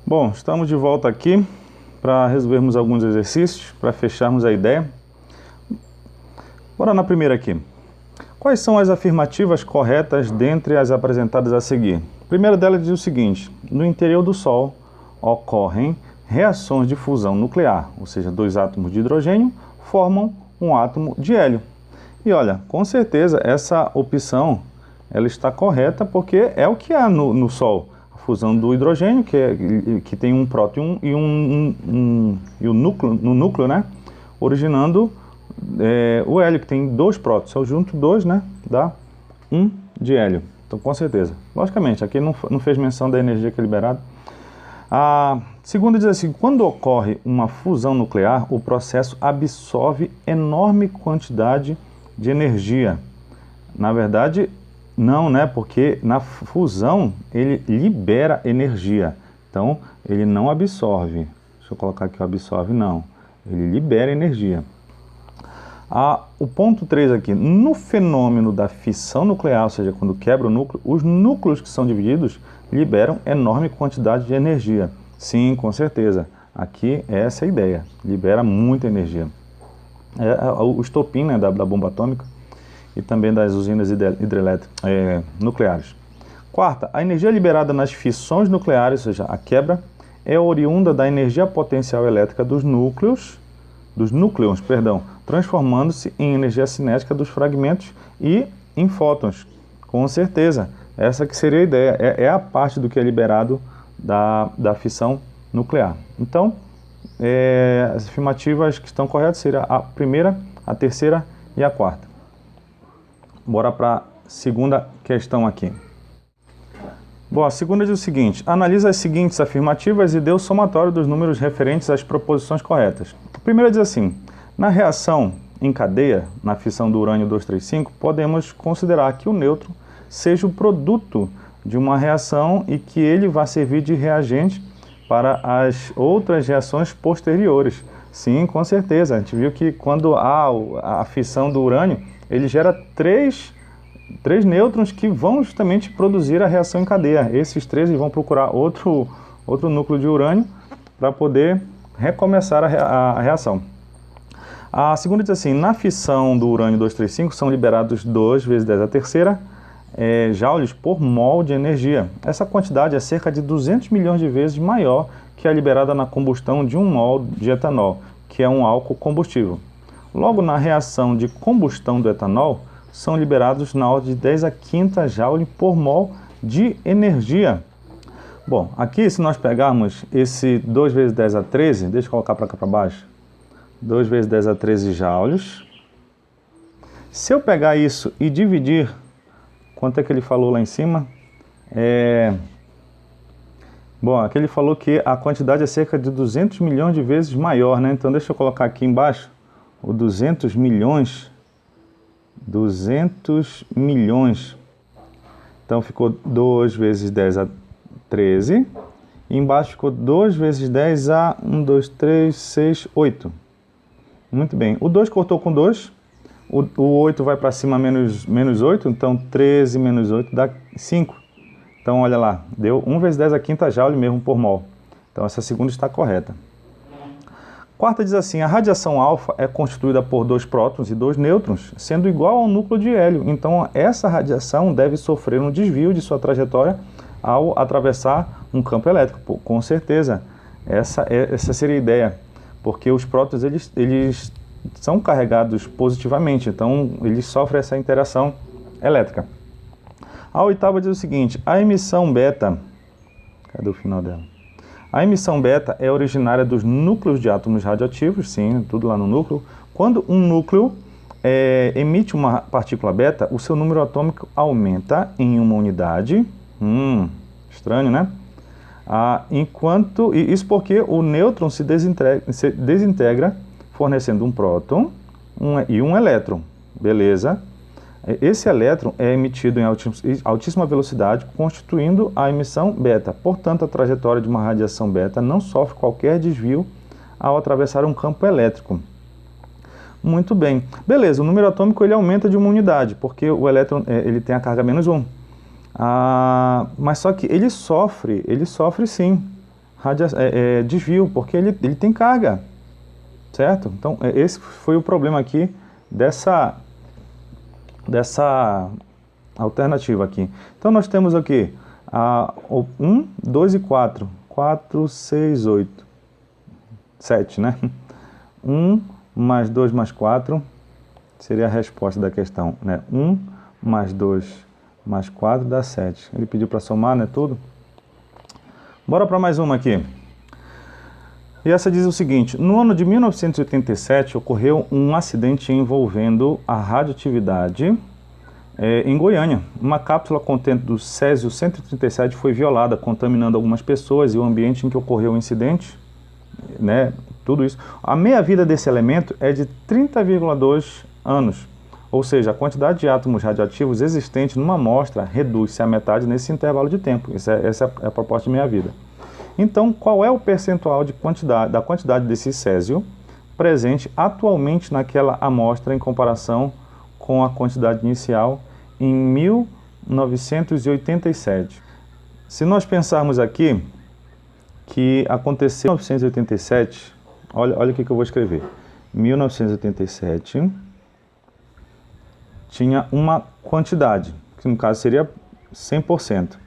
Bom, estamos de volta aqui para resolvermos alguns exercícios, para fecharmos a ideia. Bora na primeira aqui. Quais são as afirmativas corretas dentre as apresentadas a seguir? A primeira delas diz o seguinte: no interior do Sol ocorrem reações de fusão nuclear, ou seja, dois átomos de hidrogênio formam um átomo de hélio. E olha, com certeza essa opção ela está correta porque é o que há no Sol. Fusão do hidrogênio, que tem um próton e o núcleo, né, originando o hélio, que tem dois prótons. Se eu junto dois, né, dá um de hélio. Então, com certeza. Logicamente, aqui não fez menção da energia que é liberada. A segunda diz assim: quando ocorre uma fusão nuclear, o processo absorve enorme quantidade de energia. Na verdade, não, né? Porque na fusão ele libera energia. Então, ele não absorve. Deixa eu colocar aqui o absorve, não. Ele libera energia. O ponto 3 aqui. No fenômeno da fissão nuclear, ou seja, quando quebra o núcleo, os núcleos que são divididos liberam enorme quantidade de energia. Sim, com certeza. Aqui essa é a ideia. Libera muita energia. O estopim, né, da bomba atômica e também das usinas nucleares. Quarta, a energia liberada nas fissões nucleares, ou seja, a quebra, é oriunda da energia potencial elétrica dos núcleos, transformando-se em energia cinética dos fragmentos e em fótons. Com certeza, essa que seria a ideia, é a parte do que é liberado da fissão nuclear. Então, as afirmativas que estão corretas seriam a primeira, a terceira e a quarta. Bora para a segunda questão aqui. Bom, a segunda diz o seguinte: analisa as seguintes afirmativas e dê o somatório dos números referentes às proposições corretas. A primeira diz assim: na reação em cadeia, na fissão do urânio 235, podemos considerar que o nêutron seja o produto de uma reação e que ele vai servir de reagente para as outras reações posteriores. Sim, com certeza. A gente viu que quando há a fissão do urânio, ele gera três nêutrons que vão justamente produzir a reação em cadeia. Esses três vão procurar outro núcleo de urânio para poder recomeçar a reação. A segunda diz assim: na fissão do urânio 235 são liberados 2 vezes 10 a terceira joules por mol de energia. Essa quantidade é cerca de 200 milhões de vezes maior que a liberada na combustão de 1 mol de etanol, que é um álcool combustível. Logo, na reação de combustão do etanol, são liberados na ordem de 10 a quinta joule por mol de energia. Bom, aqui se nós pegarmos esse 2 vezes 10 a 13, deixa eu colocar para cá para baixo, 2 vezes 10 a 13 joules. Se eu pegar isso e dividir, quanto é que ele falou lá em cima? Bom, aqui ele falou que a quantidade é cerca de 200 milhões de vezes maior, né? Então deixa eu colocar aqui embaixo o 200 milhões. Então ficou 2 vezes 10 a 13. E embaixo ficou 2 vezes 10 a 1, 2, 3, 6, 8. Muito bem. O 2 cortou com 2. O 8 vai para cima menos 8. Então 13 menos 8 dá 5. Então olha lá. Deu 1 vezes 10 a quinta joule mesmo por mol. Então essa segunda está correta. Quarta diz assim: a radiação alfa é constituída por 2 prótons e 2 nêutrons, sendo igual ao núcleo de hélio. Então, essa radiação deve sofrer um desvio de sua trajetória ao atravessar um campo elétrico. Com certeza, essa seria a ideia, porque os prótons eles são carregados positivamente, então eles sofrem essa interação elétrica. A oitava diz o seguinte: a emissão beta... Cadê o final dela? A emissão beta é originária dos núcleos de átomos radioativos, sim, tudo lá no núcleo. Quando um núcleo emite uma partícula beta, o seu número atômico aumenta em uma unidade. Estranho, né? Isso porque o nêutron se desintegra fornecendo um próton e um elétron. Beleza? Esse elétron é emitido em altíssima velocidade, constituindo a emissão beta. Portanto, a trajetória de uma radiação beta não sofre qualquer desvio ao atravessar um campo elétrico. Muito bem. Beleza, o número atômico ele aumenta de uma unidade, porque o elétron ele tem a carga -1. Mas só que ele sofre sim. desvio, porque ele tem carga, certo? Então, esse foi o problema aqui dessa alternativa aqui. Então, nós temos aqui 1, 2 e 4. 4, 6, 8. 7, né? 1 mais 2 mais 4 seria a resposta da questão, né? 1 mais 2 mais 4 dá 7. Ele pediu para somar, né, tudo? Bora para mais uma aqui. E essa diz o seguinte: no ano de 1987 ocorreu um acidente envolvendo a radioatividade em Goiânia. Uma cápsula contendo do Césio-137 foi violada, contaminando algumas pessoas e o ambiente em que ocorreu o incidente, né, tudo isso. A meia-vida desse elemento é de 30,2 anos, ou seja, a quantidade de átomos radioativos existente numa amostra reduz-se à metade nesse intervalo de tempo. Essa é a proposta de meia-vida. Então, qual é o percentual da quantidade desse césio presente atualmente naquela amostra em comparação com a quantidade inicial em 1987? Se nós pensarmos aqui que aconteceu em 1987, olha o que eu vou escrever. 1987 tinha uma quantidade, que no caso seria 100%.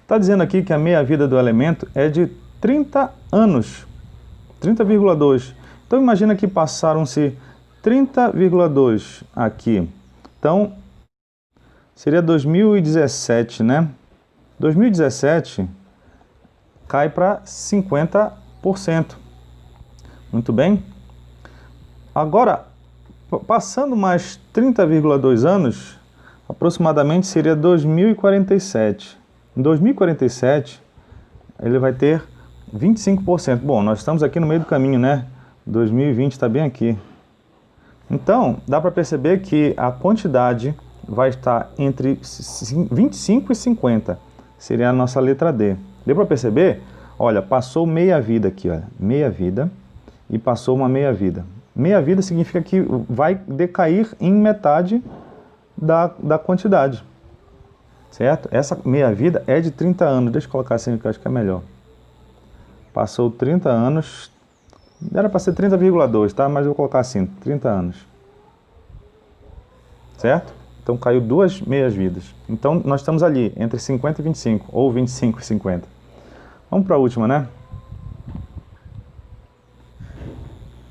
Está dizendo aqui que a meia-vida do elemento é de 30 anos, 30,2. Então imagina que passaram-se 30,2 aqui. Então seria 2017, né? 2017 cai para 50%. Muito bem. Agora, passando mais 30,2 anos, aproximadamente seria 2047. Em 2047, ele vai ter 25%. Bom, nós estamos aqui no meio do caminho, né? 2020 está bem aqui. Então, dá para perceber que a quantidade vai estar entre 25 e 50. Seria a nossa letra D. Deu para perceber? Olha, passou meia vida aqui, olha. Meia vida e passou uma meia vida. Meia vida significa que vai decair em metade da quantidade. Certo? Essa meia vida é de 30 anos. Deixa eu colocar assim que eu acho que é melhor. Passou 30 anos. Era para ser 30,2, tá? Mas eu vou colocar assim, 30 anos. Certo? Então caiu duas meias vidas. Então nós estamos ali entre 50 e 25, ou 25 e 50. Vamos para a última, né?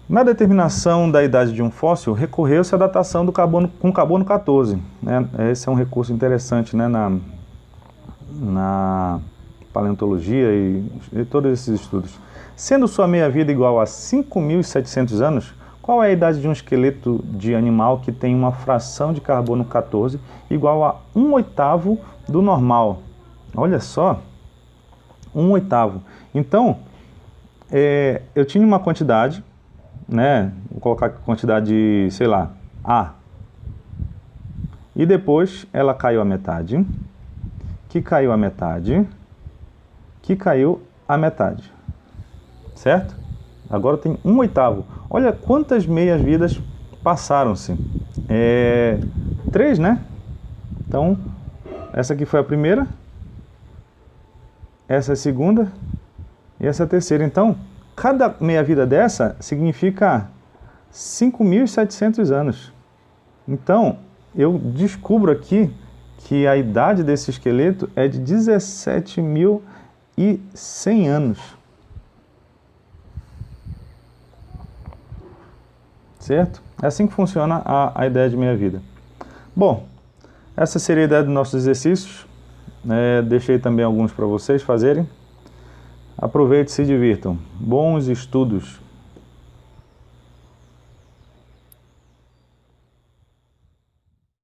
Na determinação da idade de um fóssil, recorreu-se à datação do carbono com carbono 14. Né? Esse é um recurso interessante, né, na paleontologia e todos esses estudos. Sendo sua meia-vida igual a 5.700 anos, qual é a idade de um esqueleto de animal que tem uma fração de carbono 14 igual a 1/8 do normal? Olha só, 1/8. Então, eu tinha uma quantidade, né? Vou colocar aqui quantidade, sei lá, A. E depois ela caiu a metade, que caiu a metade, que caiu a metade. Certo? Agora tem 1/8. Olha quantas meias vidas passaram-se. 3, né? Então, essa aqui foi a primeira, essa é a segunda e essa é a terceira. Então, cada meia-vida dessa significa 5.700 anos. Então, eu descubro aqui que a idade desse esqueleto é de 17.100 anos. Certo? É assim que funciona a ideia de meia-vida. Bom, essa seria a ideia dos nossos exercícios. Deixei também alguns para vocês fazerem. Aproveite e se divirtam. Bons estudos!